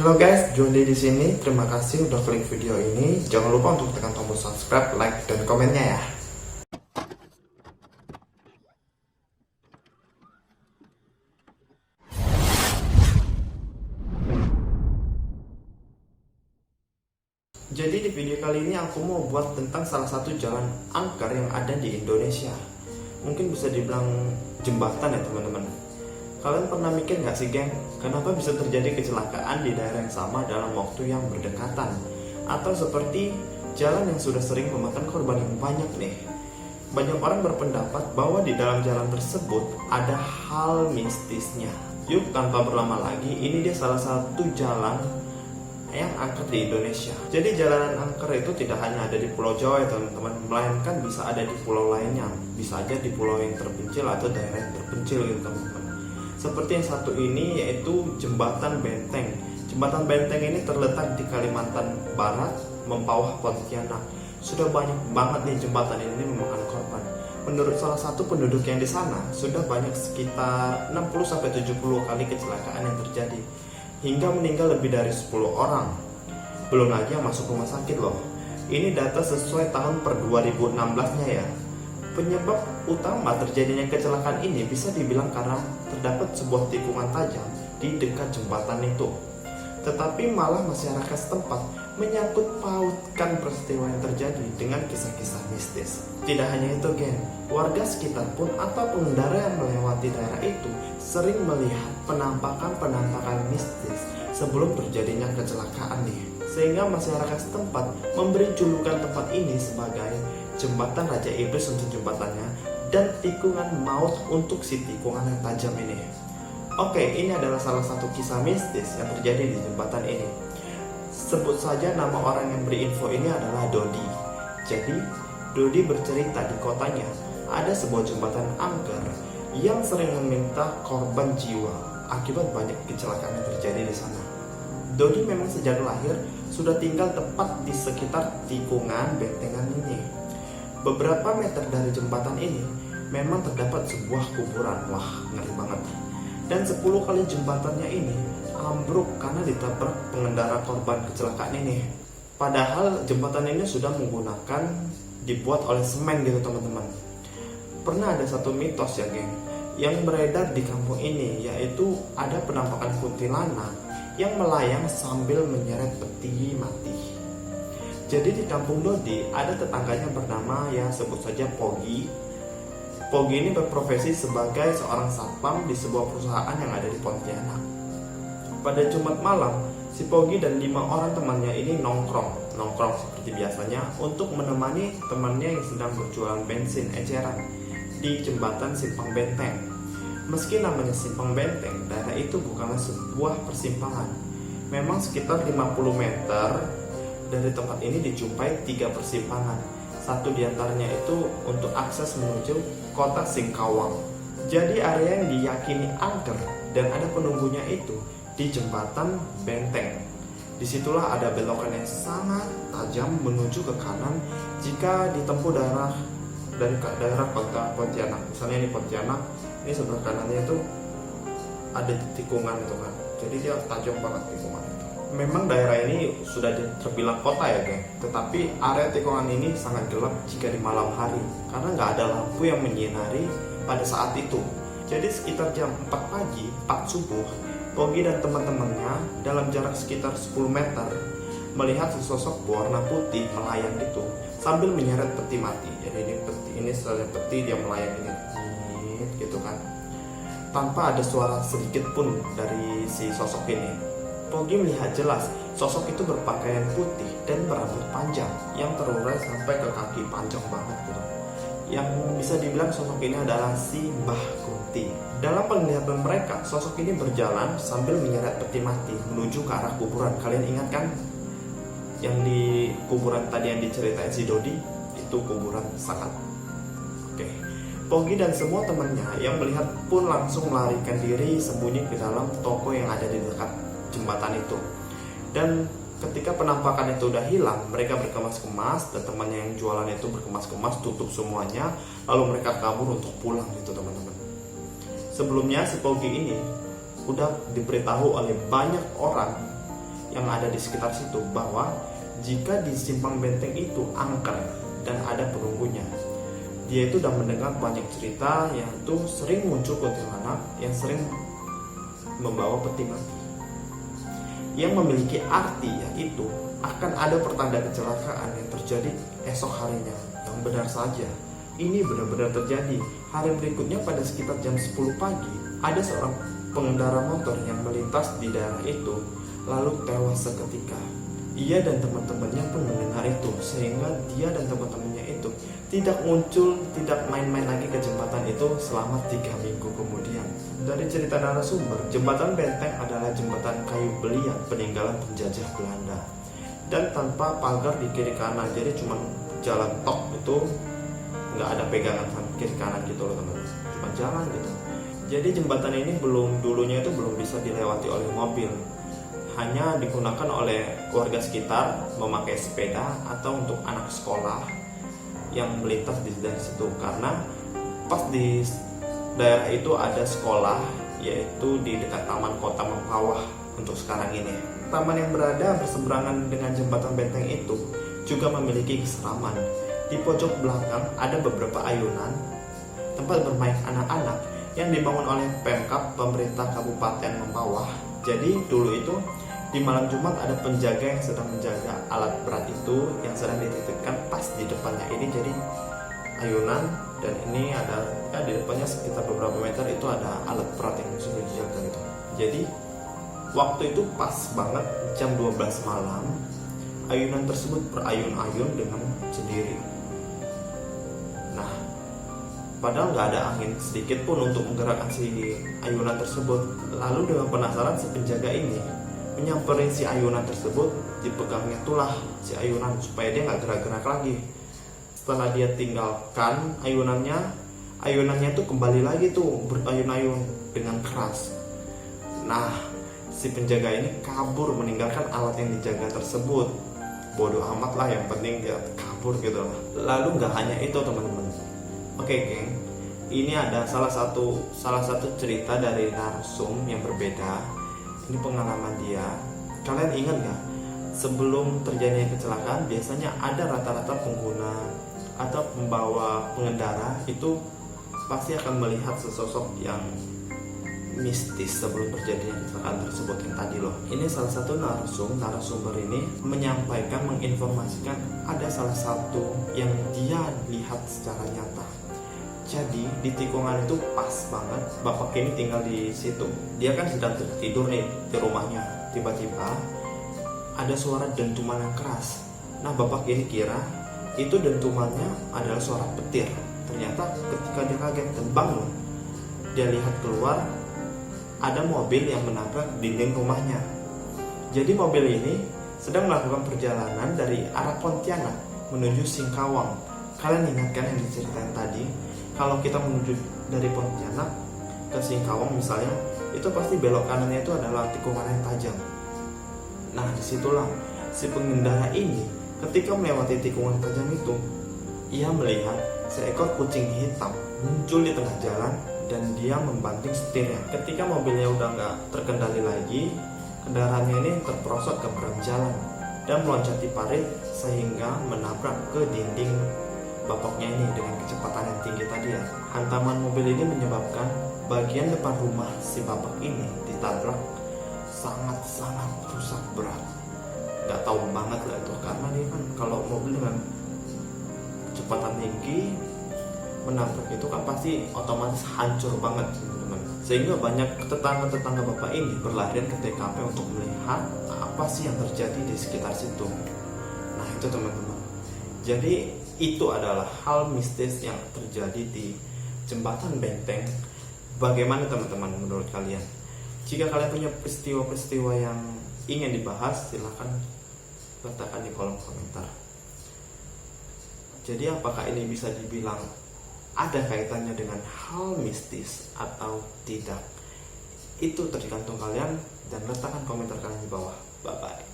Halo guys, Jondi di sini. Terima kasih udah klik video ini. Jangan lupa untuk tekan tombol subscribe, like, dan komennya ya. Jadi di video kali ini aku mau buat tentang salah satu jalan angker yang ada di Indonesia. Mungkin bisa dibilang jembatan ya teman-teman. Kalian pernah mikir gak sih geng, kenapa bisa terjadi kecelakaan di daerah yang sama dalam waktu yang berdekatan? Atau seperti jalan yang sudah sering memakan korban yang banyak nih. Banyak orang berpendapat bahwa di dalam jalan tersebut ada hal mistisnya. Yuk tanpa berlama lagi, ini dia salah satu jalan yang angker di Indonesia. Jadi jalanan angker itu tidak hanya ada di Pulau Jawa ya teman-teman, melainkan bisa ada di pulau lainnya. Bisa aja di pulau yang terpencil atau daerah yang terpencil gitu teman-teman. Seperti yang satu ini yaitu Jembatan Benteng. Jembatan Benteng ini terletak di Kalimantan Barat, Mempawah, Pontianak. Sudah banyak banget nih jembatan ini memakan korban. Menurut salah satu penduduk yang di sana, sudah banyak sekitar 60-70 kali kecelakaan yang terjadi, hingga meninggal lebih dari 10 orang. Belum lagi yang masuk rumah sakit loh. Ini data sesuai tahun per 2016-nya ya. Penyebab utama terjadinya kecelakaan ini bisa dibilang karena terdapat sebuah tikungan tajam di dekat jembatan itu. Tetapi malah masyarakat setempat menyangkut pautkan peristiwa yang terjadi dengan kisah-kisah mistis. Tidak hanya itu geng, warga sekitar pun atau pengendara yang melewati daerah itu sering melihat penampakan mistis sebelum terjadinya kecelakaan nih. Sehingga masyarakat setempat memberi julukan tempat ini sebagai Jembatan Raja Iblis untuk jembatannya dan tikungan maut untuk si tikungan yang tajam ini. Oke, ini adalah salah satu kisah mistis yang terjadi di jembatan ini. Sebut saja nama orang yang beri info ini adalah Dodi. Jadi, Dodi bercerita di kotanya ada sebuah jembatan angker yang sering meminta korban jiwa akibat banyak kecelakaan yang terjadi di sana. Dodi memang sejak lahir sudah tinggal tepat di sekitar tikungan bentengan ini. Beberapa meter dari jembatan ini memang terdapat sebuah kuburan. Wah, ngeri banget. Dan 10 kali jembatannya ini ambruk karena ditabrak pengendara korban kecelakaan ini. Padahal jembatan ini sudah dibuat oleh semen gitu teman-teman. Pernah ada satu mitos ya geng, yang beredar di kampung ini, yaitu ada penampakan kuntilanak yang melayang sambil menyeret peti mati. Jadi di kampung Dodi ada tetangganya bernama ya sebut saja Pogi. Pogi ini berprofesi sebagai seorang satpam di sebuah perusahaan yang ada di Pontianak. Pada Jumat malam, si Pogi dan 5 orang temannya ini nongkrong seperti biasanya untuk menemani temannya yang sedang berjualan bensin eceran di jembatan Simpang Benteng. Meski namanya Simpang Benteng, daerah itu bukanlah sebuah persimpangan. Memang sekitar 50 meter dari tempat ini dijumpai 3 persimpangan. Satu diantaranya itu untuk akses menuju kota Singkawang. Jadi area yang diyakini angker dan ada penunggunya itu di jembatan Benteng. Disitulah ada belokan yang sangat tajam menuju ke kanan jika ditempuh dari daerah kota Pontianak. Misalnya di Pontianak, ini sebelah kanannya itu ada tikungan itu kan. Jadi dia tajam banget tikungan itu. Memang daerah ini sudah terbilang kota ya geng, tetapi area tikungan ini sangat gelap jika di malam hari karena nggak ada lampu yang menyinari pada saat itu. Jadi sekitar jam 4 pagi, 4 subuh, Pogi dan teman-temannya dalam jarak sekitar 10 meter melihat sesosok berwarna putih melayang itu sambil menyeret peti mati. Jadi ini setelah peti dia melayang ini gitu kan, tanpa ada suara sedikit pun dari si sosok ini. Pogi melihat jelas sosok itu berpakaian putih dan berambut panjang yang terurai sampai ke kaki, panjang banget gitu. Yang bisa dibilang sosok ini adalah si Mbah Kunti. Dalam penglihatan mereka, sosok ini berjalan sambil menyeret peti mati menuju ke arah kuburan. Kalian ingat kan? Yang di kuburan tadi yang diceritain si Dodi, itu kuburan sakat. Oke. Pogi dan semua temannya yang melihat pun langsung melarikan diri sembunyi ke dalam toko yang ada di dekat jembatan itu. Dan ketika penampakan itu udah hilang, mereka berkemas-kemas dan temannya yang jualan itu berkemas-kemas, tutup semuanya, lalu mereka kabur untuk pulang gitu teman-teman. Sebelumnya si Pogi ini udah diberitahu oleh banyak orang yang ada di sekitar situ bahwa jika di simpang benteng itu angker dan ada penunggunya. Dia itu udah mendengar banyak cerita yang itu sering muncul kuntilanak yang sering membawa peti mati, yang memiliki arti yaitu akan ada pertanda kecelakaan yang terjadi esok harinya. Yang benar saja, ini benar-benar terjadi. Hari berikutnya pada sekitar jam 10 pagi, ada seorang pengendara motor yang melintas di daerah itu lalu tewas seketika. Ia dan teman-temannya pun mendengar itu, sehingga dia dan teman-temannya itu tidak muncul, tidak main-main lagi ke jembatan itu selama 3 minggu kemudian. Dari cerita narasumber, jembatan benteng adalah jembatan kayu belian peninggalan penjajah Belanda dan tanpa pagar di kiri kanan, jadi cuma jalan tok itu, nggak ada pegangan kiri kanan gitu loh teman-teman, cuma jalan gitu. Jadi jembatan ini dulunya itu belum bisa dilewati oleh mobil, hanya digunakan oleh warga sekitar memakai sepeda atau untuk anak sekolah yang melintas di dari situ, karena pas di daerah itu ada sekolah, yaitu di dekat Taman Kota Mempawah untuk sekarang ini. Taman yang berada berseberangan dengan jembatan benteng itu juga memiliki keseraman. Di pojok belakang ada beberapa ayunan tempat bermain anak-anak yang dibangun oleh Pemkab pemerintah Kabupaten Mempawah. Jadi dulu itu di malam Jumat ada penjaga yang sedang menjaga alat berat itu yang sedang dititipkan pas di depannya ini. Jadi ayunan, dan ini ada di depannya sekitar beberapa meter itu ada alat berat yang sudah dijaga gitu. Jadi waktu itu pas banget jam 12 malam, ayunan tersebut berayun-ayun dengan sendiri. Nah, padahal nggak ada angin sedikit pun untuk menggerakkan si ayunan tersebut. Lalu dengan penasaran si penjaga ini menyamperin si ayunan tersebut, dipegangnya itulah si ayunan supaya dia nggak gerak-gerak lagi. Setelah dia tinggalkan ayunannya tuh kembali lagi tuh berayun-ayun dengan keras. Nah, si penjaga ini kabur meninggalkan alat yang dijaga tersebut. Bodoh amat lah, yang penting dia kabur gitu lah. Lalu nggak hanya itu teman-teman. Oke geng, ini ada salah satu cerita dari narsum yang berbeda. Ini pengalaman dia. Kalian ingat gak? Sebelum terjadinya kecelakaan, biasanya ada rata-rata pengguna atau pembawa pengendara itu pasti akan melihat sesosok yang mistis sebelum terjadinya kecelakaan tersebut yang tadi loh. Ini salah satu narasumber ini menyampaikan, menginformasikan ada salah satu yang dia lihat secara nyata. Jadi di tikungan itu pas banget bapak ini tinggal di situ. Dia kan sedang tertidur nih di rumahnya. Tiba-tiba ada suara dentuman yang keras. Nah, bapak ini kira itu dentumannya adalah suara petir. Ternyata ketika dia kaget dan bangun, dia lihat keluar ada mobil yang menabrak dinding rumahnya. Jadi mobil ini sedang melakukan perjalanan dari arah Pontianak menuju Singkawang. Kalian ingatkan yang diceritain tadi? Kalau kita menuju dari Pontianak ke Singkawang misalnya, itu pasti belok kanannya itu adalah tikungan yang tajam. Nah, disitulah si pengendara ini ketika melewati tikungan tajam itu, ia melihat seekor kucing hitam muncul di tengah jalan dan dia membanting setirnya. Ketika mobilnya udah nggak terkendali lagi, kendaraannya ini terperosok ke rem jalan dan meloncati parit sehingga menabrak ke dinding bapaknya ini dengan kecepatan yang tinggi tadi ya. Hantaman mobil ini menyebabkan bagian depan rumah si bapak ini ditabrak sangat-sangat rusak berat. Gak tahu banget lah itu, karena dia kan kalau mobil dengan kecepatan tinggi menabrak itu kan pasti otomatis hancur banget teman-teman. Sehingga banyak tetangga-tetangga bapak ini berlarian ke TKP untuk melihat apa sih yang terjadi di sekitar situ. Nah itu teman-teman. Jadi itu adalah hal mistis yang terjadi di jembatan benteng. Bagaimana teman-teman menurut kalian? Jika kalian punya peristiwa-peristiwa yang ingin dibahas, silahkan letakkan di kolom komentar. Jadi apakah ini bisa dibilang ada kaitannya dengan hal mistis atau tidak? Itu tergantung kalian, dan letakkan komentar kalian di bawah. Bye bye.